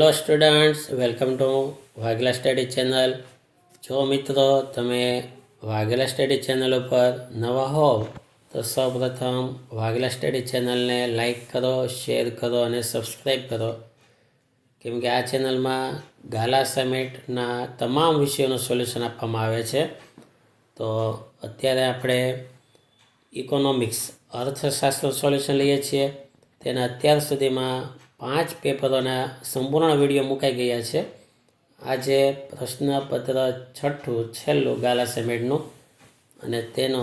Hello students, welcome to Vaghela study channel. જો મિત્રો તમે વાઘેલા સ્ટડી ચેનલ ઉપર નવા હોવ તો સૌપ્રથમ વાઘેલા સ્ટડી ચેનલને લાઈક કરો, શેર કરો અને સબસ્ક્રાઈબ કરો, કેમ કે આ ચેનલમાં ગાલા અસાઇનમેન્ટના તમામ વિષયોનું સોલ્યુશન આપવામાં આવે છે. તો અત્યારે આપણે ઇકોનોમિક્સ અર્થશાસ્ત્ર સોલ્યુશન લઈએ છીએ. તેના અત્યાર સુધીમાં 5 પેપરોના સંપૂર્ણ વિડીયો મુકાઈ ગયા છે. આજે પ્રશ્નપત્ર 6 છેલ્લું ગાલા અસાઇનમેન્ટનું અને તેનો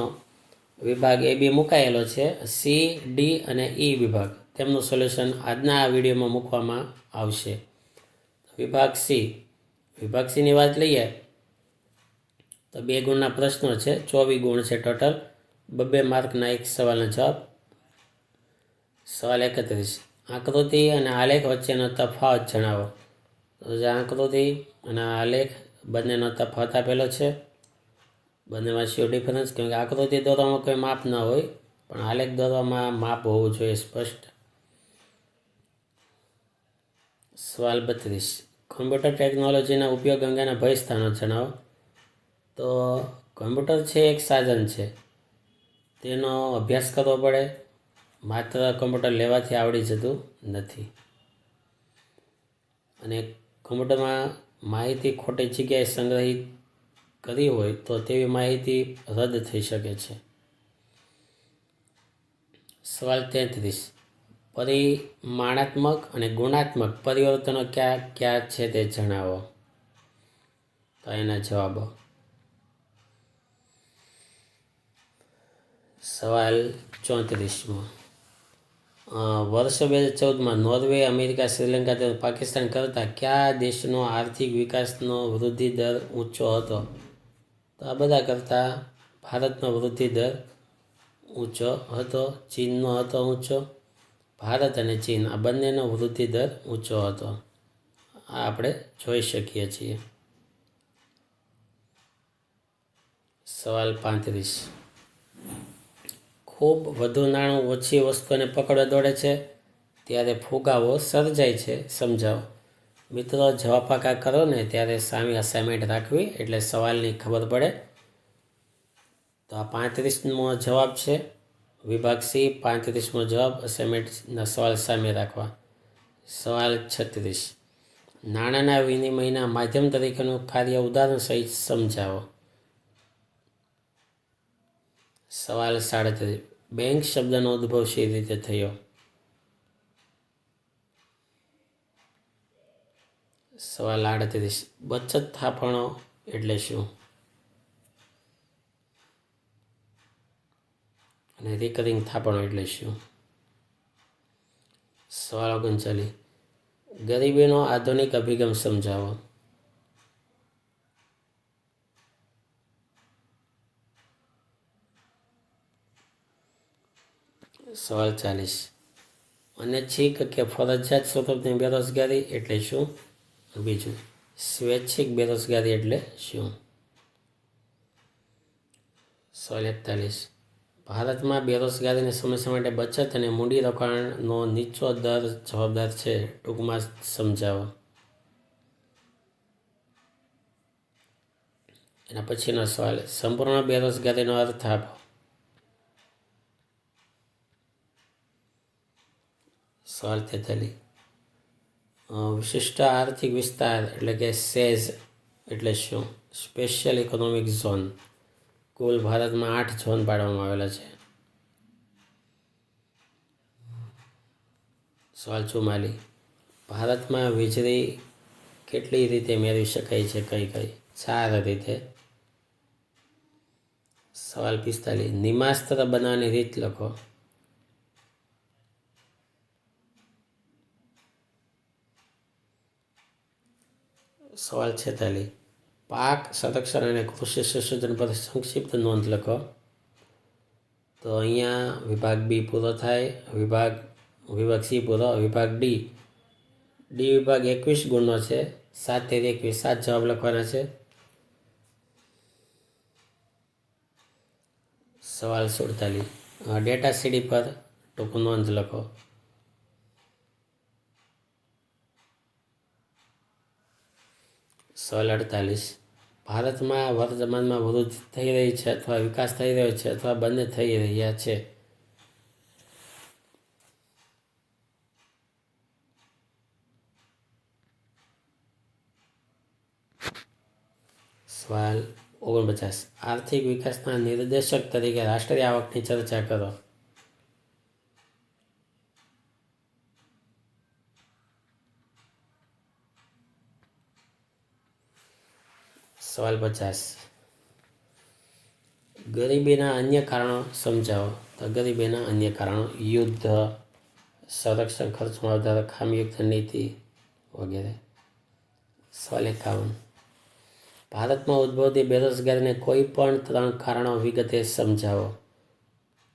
વિભાગ એ બી મુકાયેલો છે. સી, ડી અને ઈ વિભાગ, તેમનું સોલ્યુશન આજના આ વિડીયોમાં મૂકવામાં આવશે. વિભાગ સીની વાત લઈએ તો 2 ગુણના પ્રશ્નો છે. 24 ગુણ છે ટોટલ. 2 માર્કના એક સવાલનો જવાબ. સવાલ 31, આકૃતિ અને આલેખ વચ્ચેનો તફાવત જણાવો. તો જે આકૃતિ અને આલેખ બંનેનો તફાવત આપેલો છે. બંનેમાં શું ડિફરન્સ? કેમ કે આકૃતિ દોરવામાં કોઈ માપ ન હોય, પણ આલેખ દોરવામાં માપ હોવું જોઈએ સ્પષ્ટ. સવાલ 32, કોમ્પ્યુટર ટેકનોલોજીના ઉપયોગ અંગેના ભય સ્થાનો જણાવો. તો કોમ્પ્યુટર છે એક સાધન છે, તેનો અભ્યાસ કરવો પડે. માત્ર કોમ્પ્યુટર લેવાથી આવડી જતું નથી. અને કોમ્પ્યુટરમાં માહિતી ખોટી જગ્યાએ સંગ્રહિત કરી હોય તો તેવી માહિતી રદ થઈ શકે છે. સવાલ 33, પરિમાણાત્મક અને ગુણાત્મક પરિવર્તનો કયા કયા છે તે જણાવો. તો એના જવાબો. સવાલ 34, વર્ષ 2014માં નોર્વે, અમેરિકા, શ્રીલંકા તેમજ પાકિસ્તાન કરતાં કયા દેશનો આર્થિક વિકાસનો વૃદ્ધિ દર ઊંચો હતો. તો આ બધા કરતાં ભારતનો વૃદ્ધિ દર ઊંચો હતો. ચીનનો હતો ઊંચો. ભારત અને ચીન આ બંનેનો વૃદ્ધિ દર ઊંચો હતો. આ આપણે જોઈ શકીએ છીએ. સવાલ 35, ખૂબ વધુ નાણું ઓછી વસ્તુને પકડવા દોડે છે ત્યારે ફુગાવો સર્જાય છે, સમજાવો. મિત્રો, જવાબ પાકા કરો ને ત્યારે સામી અસાઇનમેન્ટ રાખવી, એટલે સવાલની ખબર પડે. તો આ 35મો જવાબ છે. વિભાગ સી, 35મો જવાબ. અસાઇનમેન્ટના સવાલ સામે રાખવા. સવાલ 36, નાણાંના વિનિમયના માધ્યમ તરીકેનું કાર્ય ઉદાહરણ સહિત સમજાવો. સવાલ 37, બેંક શબ્દનો ઉદ્ભવ શી રીતે થયો. સવાલ 38, બચત થાપણો એટલે શું અને રિકરિંગ થાપણો એટલે શું. સવાલ 39, ગરીબીનો આધુનિક અભિગમ સમજાવો. સવાલ 40, અનૈચ્છિક કે ફરજિયાત સ્વરૂપની બેરોજગારી એટલે શું. બીજું, સ્વૈચ્છિક બેરોજગારી એટલે શું. સવાલ 41, ભારતમાં બેરોજગારીની સમસ્યા માટે બચત અને મૂડીરોકાણનો નીચો દર જવાબદાર છે, ટૂંકમાં સમજાવો. એના પછીનો સવાલ, સંપૂર્ણ બેરોજગારીનો અર્થ આપો. સવાલ 43, વિશિષ્ટ આર્થિક વિસ્તાર એટલે કે સેઝ એટલે શું. Special economic zone. કુલ ભારતમાં 8 ઝોન પાડવામાં આવેલા છે. સવાલ 44, ભારતમાં વીજળી કેટલી રીતે મેળવી શકાય છે, કઈ કઈ. 4 રીતે. સવાલ 45, નિમાસ્ત્ર બનાવવાની રીત લખો. સવાલ 46, પાક સંરક્ષણ અને કૃષિ સંશોધન પર સંક્ષિપ્ત નોંધ લખો. તો અહીંયા વિભાગ બી પૂરો થાય. વિભાગ સી પૂરો. વિભાગ ડી વિભાગ 21 ગુણનો છે. 7 તેરી 21, 7 જવાબ લખવાના છે. સવાલ 47, ડેટા સીડી પર ટૂંકું નોંધ લખો. સવાલ 48. ભારતમાં વર્તમાનમાં વૃદ્ધિ થઈ રહી છે અથવા વિકાસ થઈ રહ્યો છે અથવા બંને થઈ રહ્યા છે? સવાલ 49. આર્થિક વિકાસના નિર્દેશક તરીકે રાષ્ટ્રીય આવકની ચર્ચા કરો. સવાલ 50. ગરીબીના અન્ય કારણો સમજાવો. તો ગરીબીના અન્ય કારણો યુદ્ધ, સંરક્ષણ ખર્ચમાં વધારો, ખામીયુક્ત નીતિ વગેરે. સવાલ 51. ભારતમાં ઉદ્ભવતી બેરોજગારીને કોઈ પણ 3 કારણો વિગતે સમજાવો.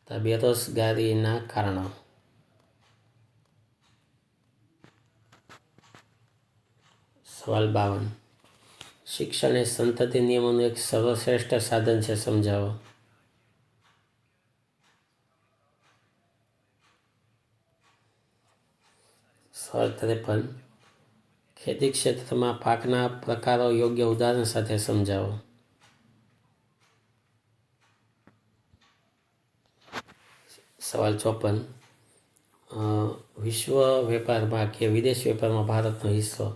તો બેરોજગારીના કારણો. સવાલ 52. શિક્ષણ એ સંતતિ નિયમોનું એક સર્વશ્રેષ્ઠ સાધન છે, સમજાવો. સવાલ 53. ખેતી ક્ષેત્રમાં પાકના પ્રકારો યોગ્ય ઉદાહરણ સાથે સમજાવો. સવાલ 54. વિશ્વ વેપારમાં કે વિદેશ વેપારમાં ભારતનો હિસ્સો.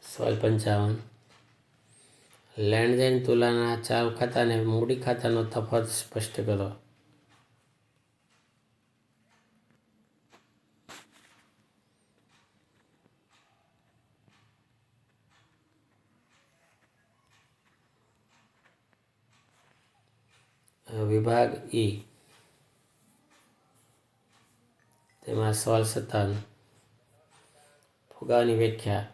સવાલ 55. લેણદેણ તુલના ચાલુ ખાતા અને મૂડી ખાતાનો તફાવત સ્પષ્ટ કરો. વિભાગ ઈ, તેમાં સવાલ 57. ફુગાવાની વ્યાખ્યા.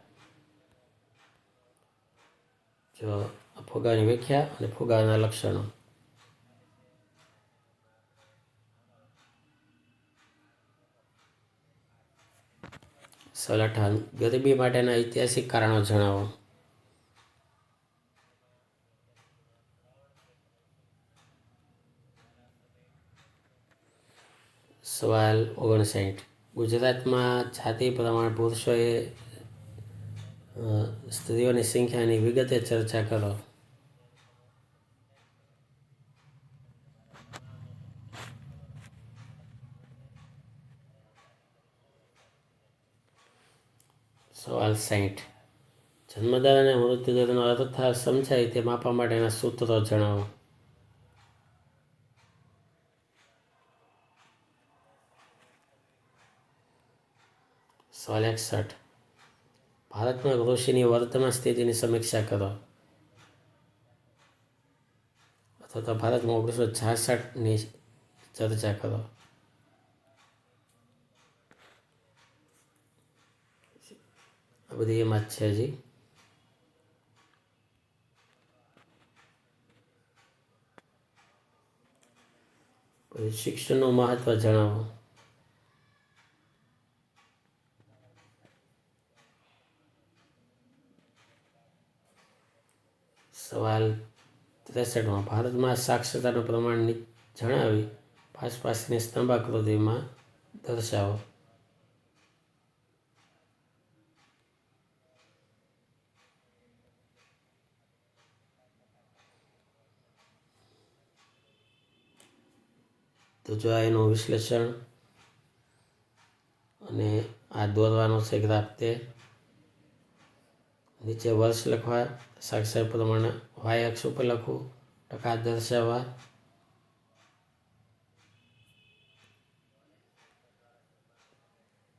ફુગાવાની વ્યાખ્યા અને ફુગાવાના લક્ષણો. સવાલ 58. ગરીબી માટેના ઐતિહાસિક કારણો જણાવો. સવાલ 59. ગુજરાતમાં જાતિ પ્રમાણે પુરુષોએ સ્ત્રીઓની સંખ્યાની વિગતે ચર્ચા કરો. સવાલ 60. જન્મદર અને મૃત્યુદરનો અર્થ સમજાય તે માપવા માટેના સૂત્રો જણાવો. સવાલ 61. ભારતમાં કૃષિની વર્તમાન સ્થિતિની સમીક્ષા કરો. અથવા તો ભારતમાં 1966ની ચર્ચા કરો. આ બધી એમાં જ છે. હજી પછી શિક્ષણનું મહત્વ જણાવો. સવાલ 63. ભારતમાં સાક્ષરતાનું પ્રમાણ જણાવી આસપાસની સ્તંભાકૃતિમાં દર્શાવો. તો જો એનું વિશ્લેષણ અને આ દોરવાનો છે ગ્રાફ. તે નીચે વર્ષ લખવા, સાક્ષર પ્રમાણે વાય અક્ષ ઉપર લખવું, ટકા દર્શાવવા.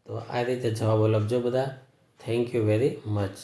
તો આ રીતે જવાબો લખજો બધા. Thank you very much.